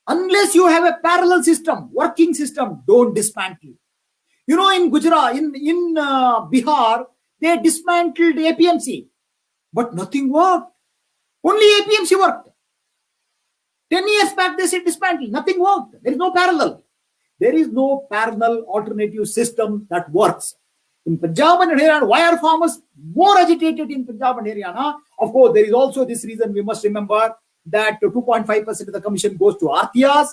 Unless you have a parallel system, working system, don't dismantle. In Gujarat, in Bihar, they dismantled APMC, but nothing worked. Only APMC worked. 10 years back, they said dismantle. Nothing worked. There is no parallel. There is no parallel alternative system that works. In Punjab and Haryana, why are farmers more agitated in Punjab and Haryana? Of course, there is also this reason. We must remember that 2.5% of the commission goes to RTRs,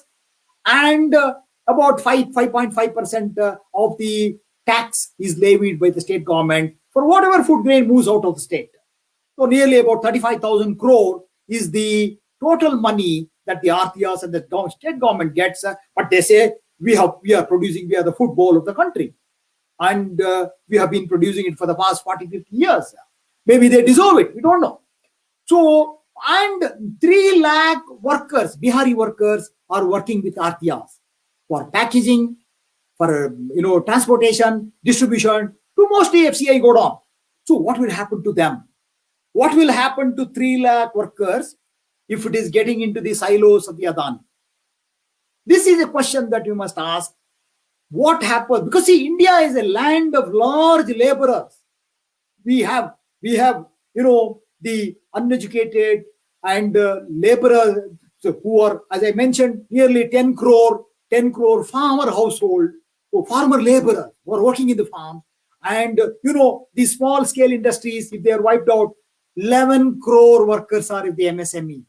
and about 5.5% of the tax is levied by the state government for whatever food grain moves out of the state. So nearly about 35,000 crore is the total money that the RTRs and the state government gets. But they say we are the food bowl of the country. And we have been producing it for the past 40-50 years. Maybe they deserve it. We don't know. So, and 3 lakh workers, Bihari workers, are working with RTRs for packaging, for transportation, distribution, to mostly FCI go down. So what will happen to them? What will happen to 3 lakh workers if it is getting into the silos of the Adani? This is a question that you must ask. What happens? Because see, India is a land of large laborers. We have the uneducated, and laborers who are, as I mentioned, nearly 10 crore farmer household, farmer laborers who are working in the farm. And these small scale industries, if they are wiped out, 11 crore workers are in the MSME,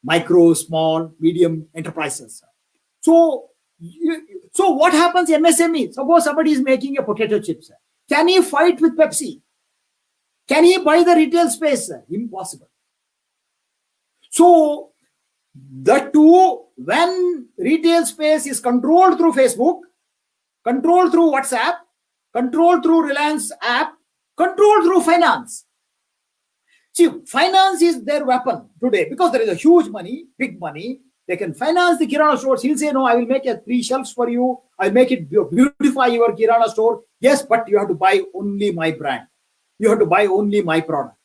micro, small, medium enterprises. So what happens MSME? Suppose somebody is making a potato chips. Can he fight with Pepsi? Can he buy the retail space? Impossible. So the two, when retail space is controlled through Facebook, controlled through WhatsApp, controlled through Reliance app, controlled through finance. See, finance is their weapon today because there is a huge money, big money. They can finance the Kirana stores. He'll say, no, I will make 3 shelves for you. I'll make it beautify your Kirana store. Yes, but you have to buy only my brand. You have to buy only my product.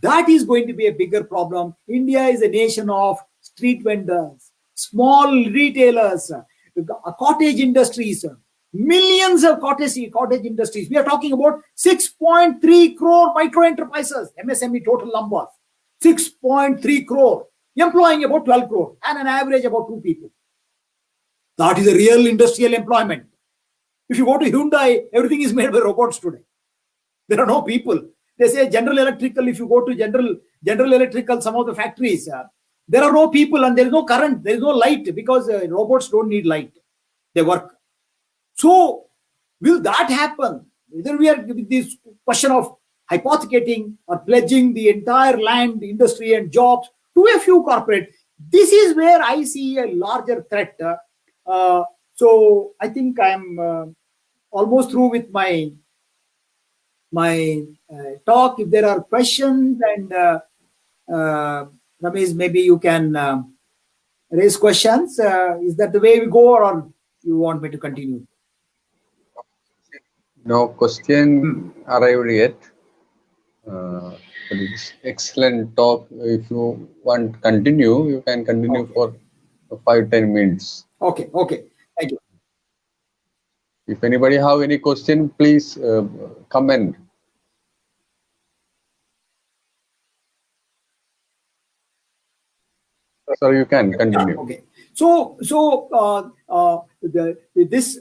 That is going to be a bigger problem. India is a nation of street vendors, small retailers, cottage industries, millions of cottage industries. We are talking about 6.3 crore micro enterprises, MSME total numbers, 6.3 crore, employing about 12 crore and an average about 2 people. That is a real industrial employment. If you go to Hyundai, everything is made by robots today. There are no people. They say General Electrical, if you go to General Electrical, some of the factories, there are no people and there is no current, there is no light because robots don't need light. They work. So, will that happen? Whether we are with this question of hypothecating or pledging the entire land, industry and jobs to a few corporate, this is where I see a larger threat. So, I think I'm almost through with my talk. If there are questions, and Ramesh, maybe you can raise questions. Is that the way we go, or you want me to continue? No question arrived yet. But it's excellent talk. If you want to continue, you can continue for 5-10 minutes. Okay. Thank you. If anybody have any question, please comment. So you can continue. Okay. So this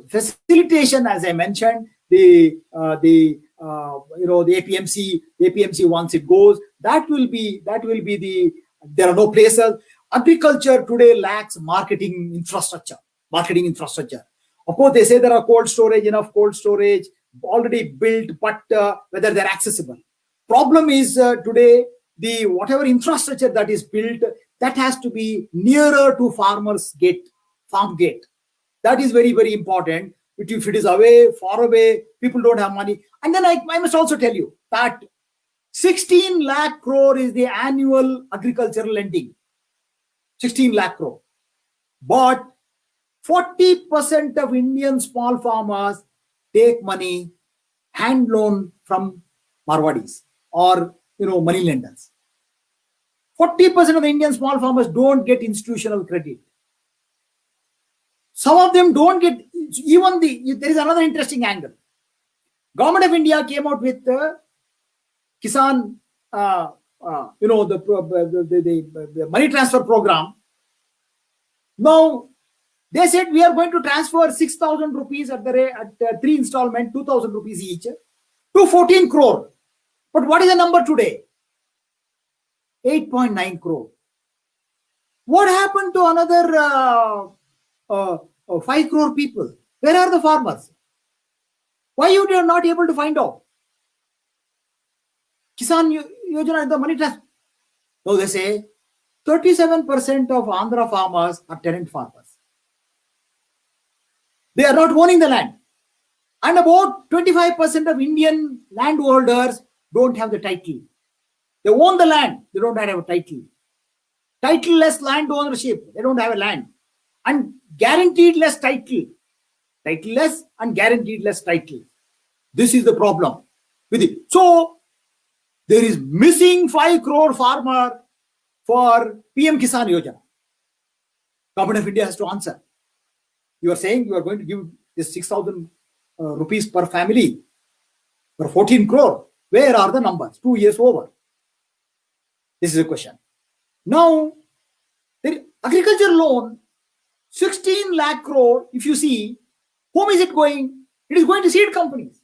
facilitation, as I mentioned, the APMC once it goes, that will be the, there are no places. Agriculture today lacks marketing infrastructure. Of course, they say there are enough cold storage already built, but whether they're accessible. Problem is today, the whatever infrastructure that is built, that has to be nearer to farmer's gate, farm gate. That is very, very important. If it is away, far away, people don't have money. And then I must also tell you that 16 lakh crore is the annual agricultural lending. 16 lakh crore. But 40% of Indian small farmers take money, hand loan from Marwadis or money lenders. 40% of the Indian small farmers don't get institutional credit. Some of them don't get even there is another interesting angle. Government of India came out with the Kisan, the money transfer program. Now, they said we are going to transfer 6,000 rupees at 3 installment, 2,000 rupees each to 14 crore. But what is the number today? 8.9 crore. What happened to another 5 crore people? Where are the farmers? Why you are not able to find out? Kisan Yojana, the money transfer. So they say 37% of Andhra farmers are tenant farmers. They are not owning the land. And about 25% of Indian landholders don't have the title. They own the land, they don't have a title. Titleless land ownership, they don't have a land. And guaranteed less title. Titleless and guaranteed less title. This is the problem with it. So, there is missing 5 crore farmer for PM Kisan Yojana. Government of India has to answer. You are saying you are going to give this 6,000 rupees per family for 14 crore. Where are the numbers? 2 years over. This is a question. Now, the agriculture loan, 16 lakh crore, if you see, whom is it going? It is going to seed companies.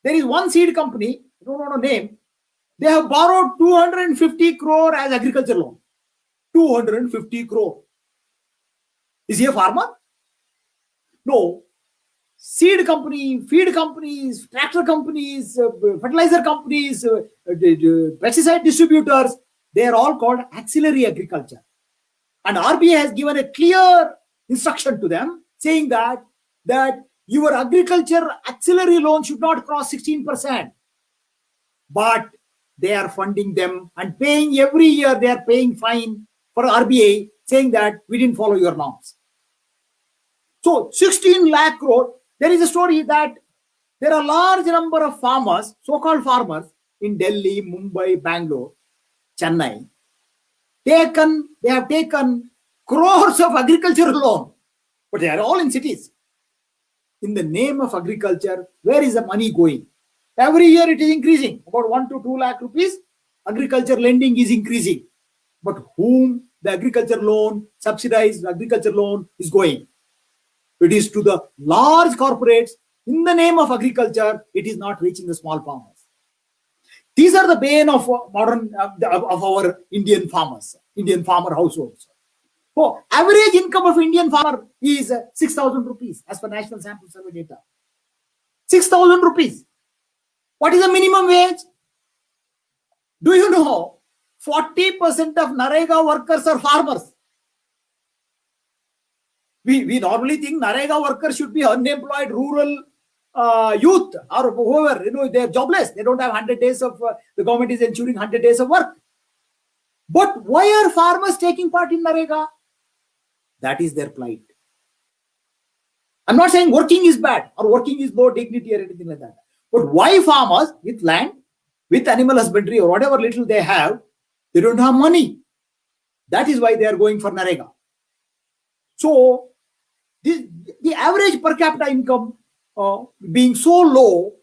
There is one seed company, I don't know the name, they have borrowed 250 crore as agriculture loan. 250 crore. Is he a farmer? No. Seed company, feed companies, tractor companies, fertilizer companies, pesticide distributors, they are all called auxiliary agriculture. And RBI has given a clear instruction to them saying that your agriculture auxiliary loan should not cross 16%. But they are funding them and paying every year, they are paying fine for RBI saying that we didn't follow your norms. So 16 lakh crore, there is a story that there are large number of farmers, so-called farmers in Delhi, Mumbai, Bangalore, Chennai. They have taken crores of agricultural loan, but they are all in cities. In the name of agriculture, where is the money going? Every year it is increasing. About 1 to 2 lakh rupees, agriculture lending is increasing. But whom the agriculture loan, subsidized agriculture loan is going? It is to the large corporates. In the name of agriculture, it is not reaching the small farmers. These are the bane of modern of our Indian farmers, Indian farmer households. So, average income of Indian farmer is 6,000 rupees as per National Sample Survey data. 6,000 rupees. What is the minimum wage? Do you know 40% of NREGA workers are farmers? We normally think NREGA workers should be unemployed rural youth or whoever, they are jobless. They don't have 100 days of, the government is ensuring 100 days of work. But why are farmers taking part in NREGA? That is their plight. I'm not saying working is bad or working is low dignity or anything like that. But why farmers with land, with animal husbandry or whatever little they have, they don't have money. That is why they are going for NREGA. So, the average per capita income being so low,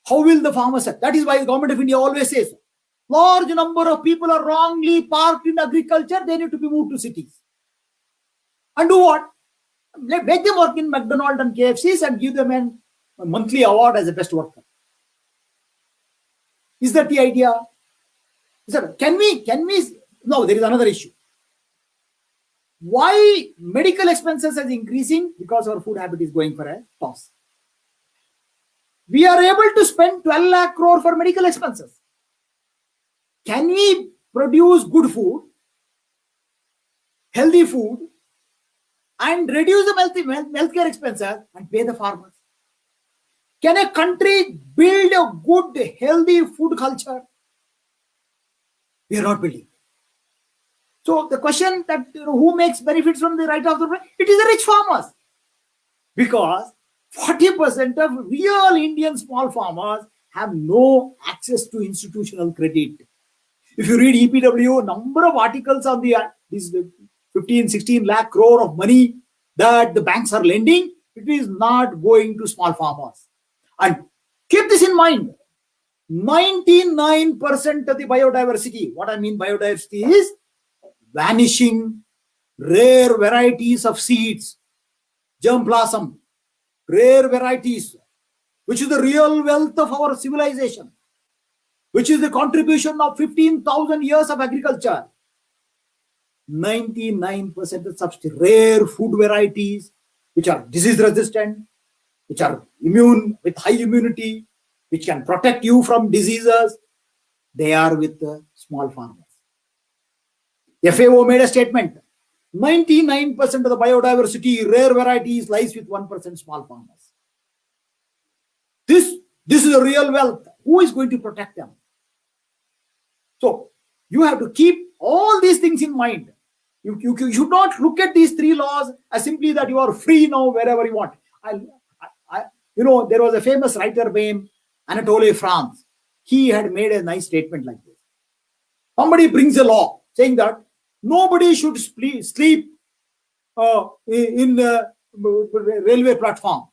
how will the farmers? That is why the government of India always says, large number of people are wrongly parked in agriculture, they need to be moved to cities. And do what? Make them work in McDonald's and KFCs and give them a monthly award as a best worker. Is that the idea? Can we? No, there is another issue. Why medical expenses is increasing? Because our food habit is going for a toss. We are able to spend 12 lakh crore for medical expenses. Can we produce good food, healthy food, and reduce the healthcare expenses and pay the farmers? Can a country build a good, healthy food culture? We are not building. So the question that who makes benefits from the right of the way? It is the rich farmers. Because 40% of real Indian small farmers have no access to institutional credit. If you read EPW, number of articles on these 15, 16 lakh crore of money that the banks are lending, it is not going to small farmers. And keep this in mind, 99% of the biodiversity, what I mean biodiversity is vanishing rare varieties of seeds, germplasm, rare varieties, which is the real wealth of our civilization, which is the contribution of 15,000 years of agriculture. 99% of such rare food varieties, which are disease resistant, which are immune with high immunity, which can protect you from diseases, they are with the small farmers. FAO made a statement, 99% of the biodiversity, rare varieties lies with 1% small farmers. This is a real wealth. Who is going to protect them? So you have to keep all these things in mind. You should not look at these three laws as simply that you are free now wherever you want. There was a famous writer named Anatole France. He had made a nice statement like this. Somebody brings a law saying that nobody should sleep in the railway platform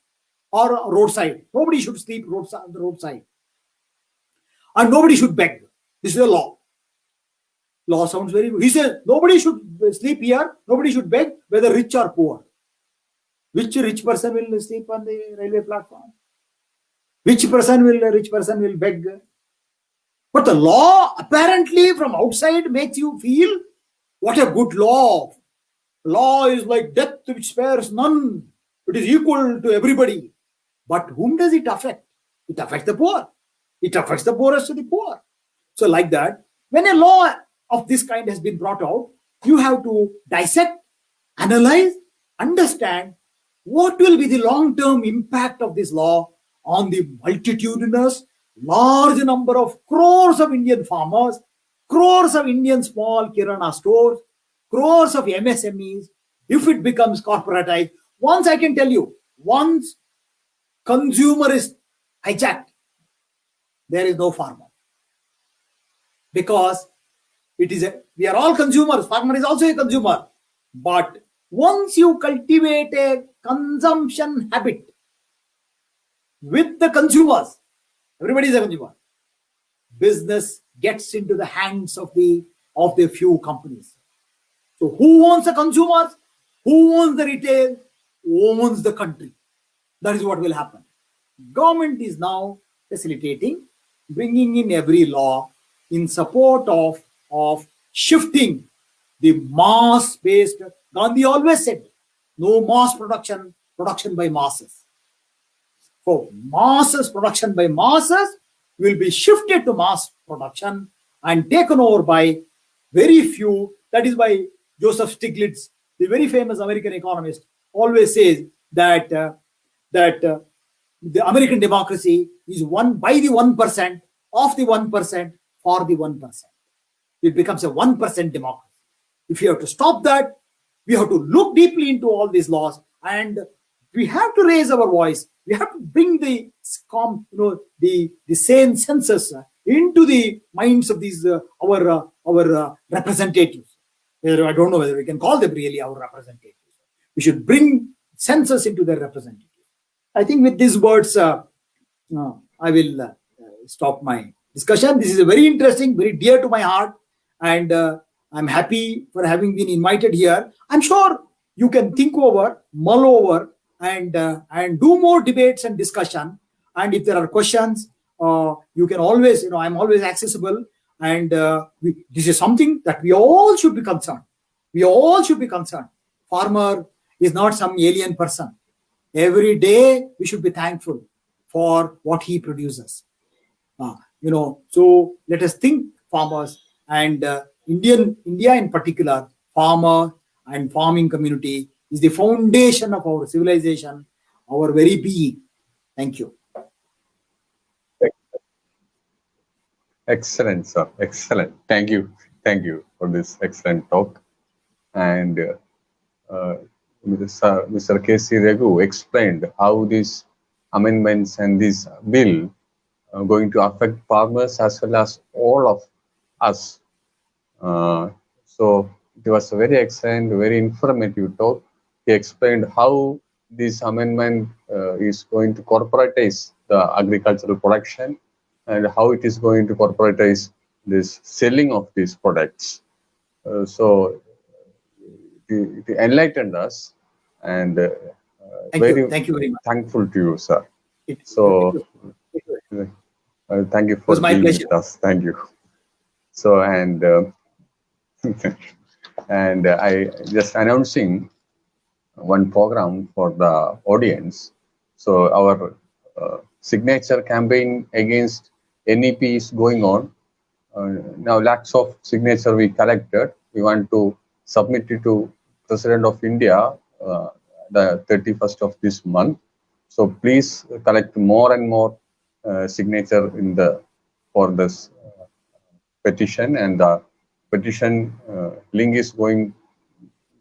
or roadside. Nobody should sleep on the roadside. And nobody should beg. This is a law. Law sounds very good. He says nobody should sleep here, nobody should beg, whether rich or poor. Which rich person will sleep on the railway platform? Which rich person will beg? But the law apparently from outside makes you feel what a good law. Law is like death which spares none. It is equal to everybody. But whom does it affect? It affects the poor. It affects the poorest of the poor. So like that, when a law of this kind has been brought out, you have to dissect, analyze, understand what will be the long-term impact of this law on the multitudinous, large number of crores of Indian farmers, crores of Indian small kirana stores, crores of MSMEs, if it becomes corporatized. Once I can tell you, once consumer is hijacked, there is no farmer. Because we are all consumers, farmer is also a consumer. But once you cultivate a consumption habit with the consumers, everybody is a consumer, business gets into the hands of the few companies. So who owns the consumers? Who owns the retail? Who owns the country? That is what will happen. Government is now facilitating, bringing in every law in support of shifting the mass-based. Gandhi always said, no mass production by masses. So masses, production by masses will be shifted to mass production and taken over by very few. That is why Joseph Stiglitz, the very famous American economist, always says that the American democracy is won by the 1%, of the 1%, for the 1%. It becomes a 1% democracy. If you have to stop that, we have to look deeply into all these laws, and we have to raise our voice. We have to bring the sane senses into the minds of these our representatives. I don't know whether we can call them really our representatives. We should bring senses into their representatives. I think with these words, I will stop my discussion. This is a very interesting, very dear to my heart, and I'm happy for having been invited here. I'm sure you can think over, mull over, and do more debates and discussion. And if there are questions, you can always, I'm always accessible. And this is something that we all should be concerned. We all should be concerned. Farmer is not some alien person. Every day we should be thankful for what he produces. So let us think farmers, and India in particular, farmer and farming community is the foundation of our civilization, our very being. Thank you. Excellent, sir. Excellent. Thank you. Thank you for this excellent talk. And Mr. K.C. Raghu explained how these amendments and this bill are going to affect farmers as well as all of us. So it was a very excellent, very informative talk. He explained how this amendment is going to corporatize the agricultural production and how it is going to corporatize this selling of these products. So it enlightened us, and Thank you very much. Thankful to you, sir. Thank you for being with us. Thank you. So, and I just announcing one program for the audience. So our signature campaign against NEP is going on. Now lakhs of signature we collected. We want to submit it to President of India the 31st of this month. So please collect more and more signature for this petition, and the petition link is going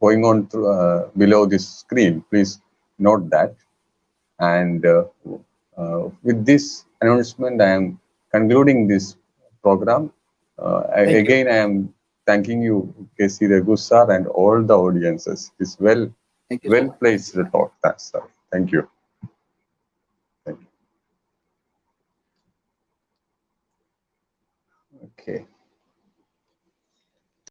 on through, below this screen. Please note that. And with this announcement, I am concluding this program. I am thanking you, K.C. Raghu sir, and all the audiences. It's well placed talk. Thanks, sir. Thank you. Thank you. Okay.